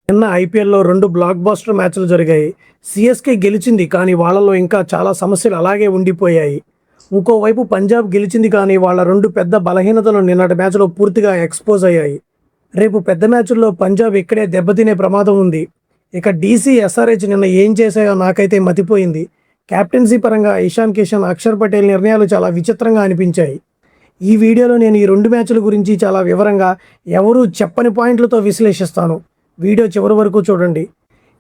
నిన్న ఐపీఎల్లో 2 block buster మ్యాచ్లు జరిగాయి. సీఎస్కే గెలిచింది, కానీ వాళ్ళలో ఇంకా చాలా సమస్యలు అలాగే ఉండిపోయాయి. ఇంకోవైపు పంజాబ్ గెలిచింది, కానీ వాళ్ళ 2 పెద్ద బలహీనతలు నిన్నటి మ్యాచ్లో పూర్తిగా ఎక్స్పోజ్ అయ్యాయి. రేపు పెద్ద మ్యాచ్ల్లో పంజాబ్ ఇక్కడే దెబ్బతినే ప్రమాదం ఉంది. ఇక డీసీ, ఎస్ఆర్హెచ్ నిన్న ఏం చేశాయో నాకైతే మతిపోయింది. కెప్టెన్సీ పరంగా ఇషాన్ కిషన్, అక్షర్ పటేల్ నిర్ణయాలు చాలా విచిత్రంగా అనిపించాయి. ఈ వీడియోలో నేను ఈ 2 మ్యాచ్ల గురించి చాలా వివరంగా, ఎవరూ చెప్పని పాయింట్లతో విశ్లేషిస్తాను. వీడియో చివరి వరకు చూడండి.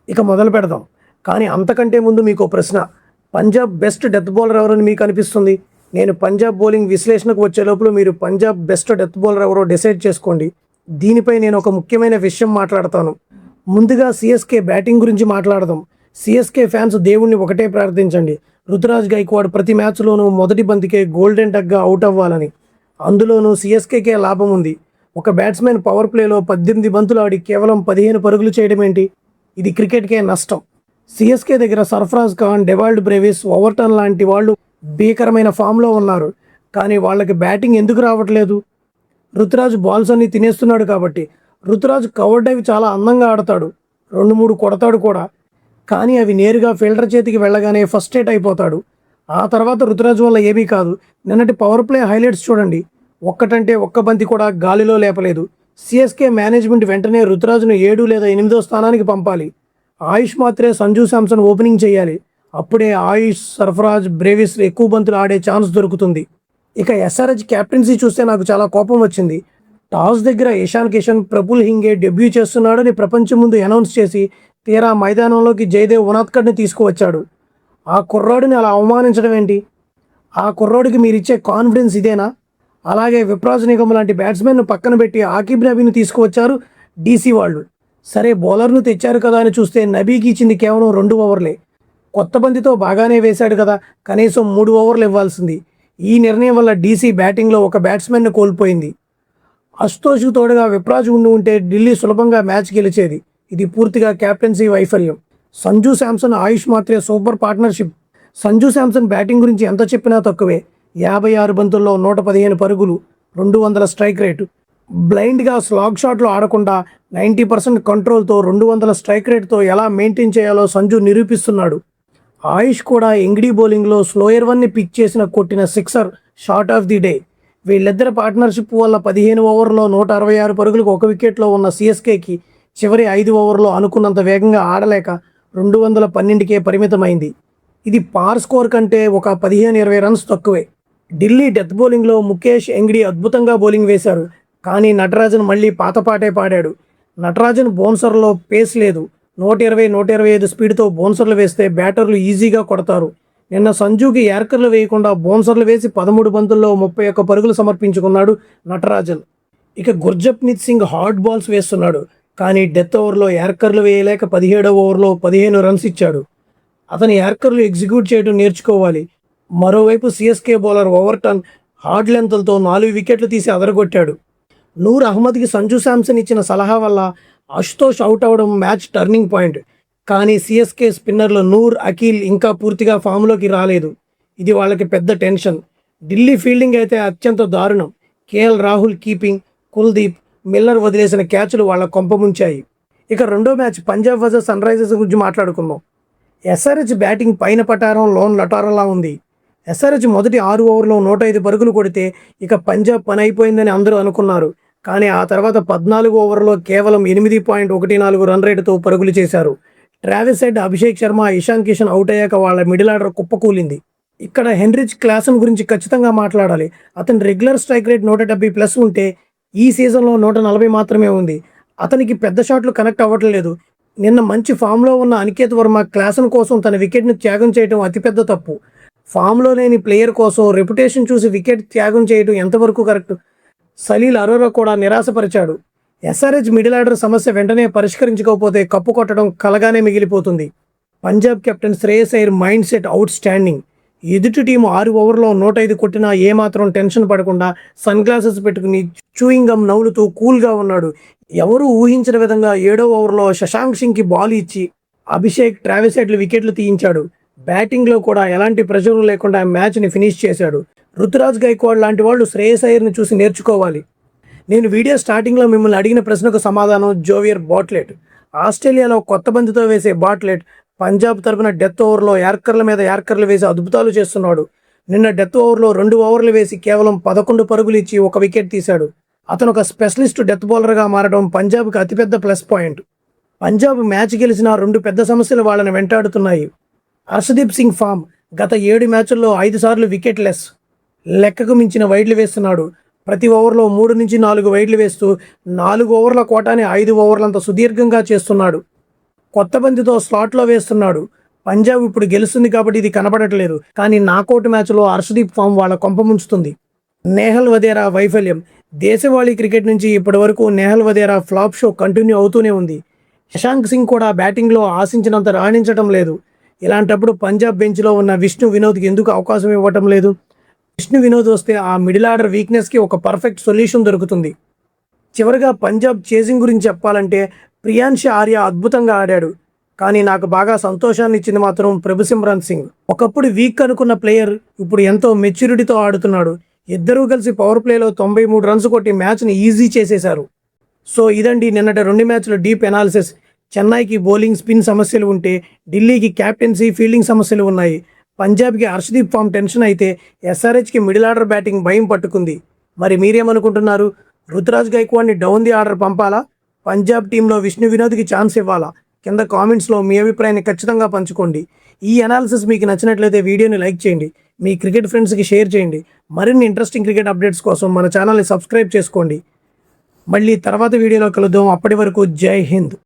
ఇక మొదలు పెడదాం. కానీ అంతకంటే ముందు మీకు ప్రశ్న, పంజాబ్ బెస్ట్ డెత్ బౌలర్ ఎవరని మీకు అనిపిస్తుంది? నేను పంజాబ్ బౌలింగ్ విశ్లేషణకు వచ్చే లోపల మీరు పంజాబ్ బెస్ట్ డెత్ బౌలర్ ఎవరో డిసైడ్ చేసుకోండి. దీనిపై నేను ఒక ముఖ్యమైన విషయం మాట్లాడతాను. ముందుగా సిఎస్కే బ్యాటింగ్ గురించి మాట్లాడదాం. సిఎస్కే ఫ్యాన్స్ దేవుణ్ణి ఒకటే ప్రార్థించండి, రుతురాజ్ గైక్వాడ్ ప్రతి మ్యాచ్లోనూ మొదటి బంతికే గోల్డెన్ డక్గా అవుట్ అవ్వాలని. అందులోనూ సిఎస్కేకే లాభం ఉంది. ఒక బ్యాట్స్మెన్ పవర్ ప్లేలో 18 బంతులు ఆడి కేవలం 15 పరుగులు చేయడం ఏంటి? ఇది క్రికెట్కే నష్టం. సిఎస్కే దగ్గర Sarfaraz Khan, Dewald Brevis, Overton లాంటి వాళ్ళు భీకరమైన ఫామ్లో ఉన్నారు. కానీ వాళ్ళకి బ్యాటింగ్ ఎందుకు రావట్లేదు? రుతురాజ్ బాల్స్ అన్ని తినేస్తున్నాడు కాబట్టి. రుతురాజ్ కవర్ డ్రైవ్ చాలా అందంగా ఆడతాడు, 2-3 కొడతాడు కూడా. కానీ అవి నేరుగా ఫీల్డర్ చేతికి వెళ్ళగానే ఫస్ట్రేట్ అయిపోతాడు. ఆ తర్వాత రుతురాజ్ వల్ల ఏమీ కాదు. నిన్నటి పవర్ ప్లే హైలైట్స్ చూడండి, ఒక్కటంటే ఒక్క బంతి కూడా గాలిలో లేపలేదు. సిఎస్కే మేనేజ్మెంట్ వెంటనే రుతురాజ్ను 7 లేదా 8వ స్థానానికి పంపాలి. ఆయుష్ మాత్రే సంజు శాంసన్ ఓపెనింగ్ చేయాలి. అప్పుడే ఆయుష్, సర్ఫరాజ్, బ్రేవిస్ ఎక్కువ బంతులు ఆడే ఛాన్స్ దొరుకుతుంది. ఇక ఎస్ఆర్హెచ్ క్యాప్టెన్సీ చూస్తే నాకు చాలా కోపం వచ్చింది. టాస్ దగ్గర ఇషాన్ కిషన్, ప్రఫుల్ హింగే డెబ్యూ చేస్తున్నాడని ప్రపంచం ముందు అనౌన్స్ చేసి, తీరా మైదానంలోకి జయదేవ్ ఉనాద్కడ్ని తీసుకువచ్చాడు. ఆ కుర్రాడిని అలా అవమానించడం ఏంటి? ఆ కుర్రాడికి మీరిచ్చే కాన్ఫిడెన్స్ ఇదేనా? అలాగే విప్రాజ్ నిగమ్ లాంటి బ్యాట్స్మెన్ను పక్కన పెట్టి ఆకిబ్ నబీని తీసుకువచ్చారు డీసీ వాళ్ళు. సరే, బౌలర్ను తెచ్చారు కదా అని చూస్తే నబీకి ఇచ్చింది కేవలం 2 ఓవర్లే. కొత్త బంతితో బాగానే వేశాడు కదా, కనీసం 3 ఓవర్లు ఇవ్వాల్సింది. ఈ నిర్ణయం వల్ల డీసీ బ్యాటింగ్లో ఒక బ్యాట్స్మెన్ను కోల్పోయింది. అశుతోష్కు తోడుగా విప్రాజ్ ఉంటే ఢిల్లీ సులభంగా మ్యాచ్ గెలిచేది. ఇది పూర్తిగా కెప్టెన్సీ వైఫల్యం. సంజు శాంసన్, ఆయుష్ మాత్రే super partnership. Sanju Samson batting గురించి ఎంత చెప్పినా తక్కువే. 56 బంతుల్లో 115 పరుగులు, 200 స్ట్రైక్ రేటు. బ్లైండ్గా స్లాగ్ షాట్లు ఆడకుండా 90% కంట్రోల్తో 200 స్ట్రైక్ రేట్తో ఎలా మెయింటైన్ చేయాలో సంజు నిరూపిస్తున్నాడు. ఆయుష్ కూడా ఎంగిడి బౌలింగ్లో స్లోయర్ వన్ని పిక్ చేసిన కొట్టిన sixer shot of the day. వీళ్ళిద్దరి పార్ట్నర్షిప్ వల్ల 15 ఓవర్లో 166 పరుగులకు 1 వికెట్లో ఉన్న సిఎస్కేకి చివరి 5 ఓవర్లో అనుకున్నంత వేగంగా ఆడలేక 212కే పరిమితమైంది. ఇది పార్ స్కోర్ కంటే ఒక 15-20 రన్స్ తక్కువే. ఢిల్లీ డెత్ బౌలింగ్లో ముఖేష్, ఎంగిడి అద్భుతంగా బౌలింగ్ వేశారు. కానీ నటరాజన్ మళ్ళీ పాతపాటే పాడాడు. నటరాజన్ బౌన్సర్లో పేస్ లేదు. 120-125 స్పీడ్తో బౌన్సర్లు వేస్తే బ్యాటర్లు ఈజీగా కొడతారు. నిన్న సంజుకి యార్కర్లు వేయకుండా బౌన్సర్లు వేసి 13 బంతుల్లో 31 పరుగులు సమర్పించుకున్నాడు నటరాజన్. ఇక గుర్జప్నీత్ సింగ్ హార్డ్ బాల్స్ వేస్తున్నాడు, కానీ డెత్ ఓవర్లో యార్కర్లు వేయలేక 17వ ఓవర్లో 15 రన్స్ ఇచ్చాడు. అతని యార్కర్లు ఎగ్జిక్యూట్ చేయడం నేర్చుకోవాలి. మరోవైపు సిఎస్కే బౌలర్ ఓవర్టన్ హార్డ్ లెంత్లతో 4 వికెట్లు తీసి అదరగొట్టాడు. నూర్ అహ్మద్కి సంజు శాంసన్ ఇచ్చిన సలహా వల్ల అశుతోష్ అవుట్ అవ్వడం మ్యాచ్ టర్నింగ్ పాయింట్. కానీ సిఎస్కే స్పిన్నర్లు నూర్, అఖిల్ ఇంకా పూర్తిగా ఫామ్లోకి రాలేదు. ఇది వాళ్ళకి పెద్ద టెన్షన్. ఢిల్లీ ఫీల్డింగ్ అయితే అత్యంత దారుణం. KL Rahul keeping, Kuldeep, Miller వదిలేసిన క్యాచ్లు వాళ్ళ కొంపముంచాయి. ఇక రెండో match Punjab versus Sunrisers గురించి మాట్లాడుకుందాం. ఎస్ఆర్హెచ్ బ్యాటింగ్ పైన పటారం లోన్ లటారంలా ఉంది. ఎస్ఆర్హెచ్ మొదటి 6 ఓవర్లో 105 పరుగులు కొడితే ఇక పంజాబ్ పని అయిపోయిందని అందరూ అనుకున్నారు. కానీ ఆ తర్వాత 14 ఓవర్లో కేవలం 8.14 రన్ రేటుతో పరుగులు చేశారు. Travis head, Abhishek Sharma, Ishan Kishan out అయ్యాక వాళ్ళ మిడిల్ ఆర్డర్ కుప్పకూలింది. ఇక్కడ హెన్రిచ్ క్లాసన్ గురించి ఖచ్చితంగా మాట్లాడాలి. అతని రెగ్యులర్ స్ట్రైక్ రేట్ 170+ ఉంటే ఈ సీజన్లో 140 మాత్రమే ఉంది. అతనికి పెద్ద షాట్లు కనెక్ట్ అవ్వట్లేదు. నిన్న మంచి ఫామ్లో ఉన్న అనికేత్ వర్మ క్లాసన్ కోసం తన వికెట్ను త్యాగం చేయడం అతిపెద్ద తప్పు. ఫామ్లో లేని ప్లేయర్ కోసం రెప్యుటేషన్ చూసి వికెట్ త్యాగం చేయడం ఎంతవరకు కరెక్ట్? సలీల్ అరోరా కూడా నిరాశపరిచాడు. ఎస్ఆర్హెచ్ మిడిల్ ఆర్డర్ సమస్య వెంటనే పరిష్కరించకపోతే కప్పు కొట్టడం కలగానే మిగిలిపోతుంది. Punjab captain Shreyas Iyer mind set out standing. ఎదుటి టీము 6 ఓవర్లో 105 కొట్టినా ఏమాత్రం టెన్షన్ పడకుండా సన్ గ్లాసెస్ పెట్టుకుని చూయింగ్ గమ్ నవ్వులుతూ కూల్గా ఉన్నాడు. ఎవరూ ఊహించిన విధంగా 7వ ఓవర్లో శశాంక్ సింగ్కి బాల్ ఇచ్చి అభిషేక్, ట్రావిస్ హెడ్లు వికెట్లు తీయించాడు. బ్యాటింగ్లో కూడా ఎలాంటి ప్రెషర్ లేకుండా మ్యాచ్ని ఫినిష్ చేశాడు. రుతురాజ్ గైక్వాడ్ లాంటి వాళ్ళు శ్రేయస్ అయ్యర్ని చూసి నేర్చుకోవాలి. నేను వీడియో స్టార్టింగ్లో మిమ్మల్ని అడిగిన ప్రశ్నకు సమాధానం జోవియర్ బాట్లెట్. ఆస్ట్రేలియాలో కొత్త బంతితో వేసే బాట్లెట్ పంజాబ్ తరపున డెత్ ఓవర్లో యార్కర్ల మీద యార్కర్లు వేసి అద్భుతాలు చేస్తున్నాడు. నిన్న డెత్ ఓవర్లో 2 ఓవర్లు వేసి కేవలం 11 పరుగులు ఇచ్చి ఒక వికెట్ తీశాడు. అతను ఒక స్పెషలిస్ట్ డెత్ బౌలర్గా మారడం పంజాబ్కి అతిపెద్ద ప్లస్ పాయింట్. పంజాబ్ మ్యాచ్ గెలిచిన 2 పెద్ద సమస్యలు వాళ్ళని వెంటాడుతున్నాయి. హర్షదీప్ సింగ్ ఫామ్ గత 7 మ్యాచుల్లో 5 సార్లు వికెట్ లెస్, లెక్కకు మించిన వైడ్లు వేస్తున్నాడు. ప్రతి ఓవర్లో 3 నుంచి 4 వైడ్లు వేస్తూ 4 ఓవర్ల కోటాని 5 ఓవర్లంత సుదీర్ఘంగా చేస్తున్నాడు. కొత్త బంతితో స్లాట్లో వేస్తున్నాడు. పంజాబ్ ఇప్పుడు గెలుస్తుంది కాబట్టి ఇది కనబడట్లేదు, కానీ నాకౌట్ మ్యాచ్లో హర్షదీప్ ఫామ్ వాళ్ళ కొంప ముంచుతుంది. నేహల్ వధేరా వైఫల్యం. దేశవాళీ క్రికెట్ నుంచి ఇప్పటి వరకు Nehal Wadhera flop show continue అవుతూనే ఉంది. శశాంక్ సింగ్ కూడా బ్యాటింగ్లో ఆశించినంత రాణించడం లేదు. ఇలాంటప్పుడు పంజాబ్ బెంచ్లో ఉన్న విష్ణు వినోద్కి ఎందుకు అవకాశం ఇవ్వటం లేదు? విష్ణు వినోద్ వస్తే ఆ మిడిల్ ఆర్డర్ వీక్నెస్కి ఒక పర్ఫెక్ట్ సొల్యూషన్ దొరుకుతుంది. చివరిగా పంజాబ్ చేసింగ్ గురించి చెప్పాలంటే ప్రియాన్ష్ ఆర్య అద్భుతంగా ఆడాడు, కానీ నాకు బాగా సంతోషాన్ని ఇచ్చింది మాత్రం ప్రభుసిమ్రన్ సింగ్. ఒకప్పుడు వీక్ అనుకున్న ప్లేయర్ ఇప్పుడు ఎంతో మెచ్యూరిటీతో ఆడుతున్నాడు. ఇద్దరూ కలిసి పవర్ ప్లేలో 93 రన్స్ కొట్టి మ్యాచ్ని ఈజీ చేసేశారు. సో ఇదండి నిన్నటి 2 మ్యాచ్ల డీప్ ఎనాలిసిస్. చెన్నైకి బౌలింగ్ స్పిన్ సమస్యలు ఉంటే ఢిల్లీకి క్యాప్టెన్సీ ఫీల్డింగ్ సమస్యలు ఉన్నాయి. పంజాబ్కి హర్షదీప్ ఫామ్ టెన్షన్ అయితే ఎస్ఆర్హెచ్కి మిడిల్ ఆర్డర్ బ్యాటింగ్ భయం పట్టుకుంది. మరి మీరేమనుకుంటున్నారు? రుతురాజ్ గైక్వాడ్ని డౌన్ ది ఆర్డర్ పంపాలా? పంజాబ్ టీంలో విష్ణు వినోద్కి ఛాన్స్ ఇవ్వాలా? కింద కామెంట్స్లో మీ అభిప్రాయాన్ని ఖచ్చితంగా పంచుకోండి. ఈ అనాలిసిస్ మీకు నచ్చినట్లయితే వీడియోని లైక్ చేయండి, మీ క్రికెట్ ఫ్రెండ్స్కి షేర్ చేయండి. మరిన్ని ఇంట్రెస్టింగ్ క్రికెట్ అప్డేట్స్ కోసం మన ఛానల్ని సబ్స్క్రైబ్ చేసుకోండి. మళ్ళీ తర్వాత వీడియోలో కలుద్దాం. అప్పటి వరకు జై హింద్.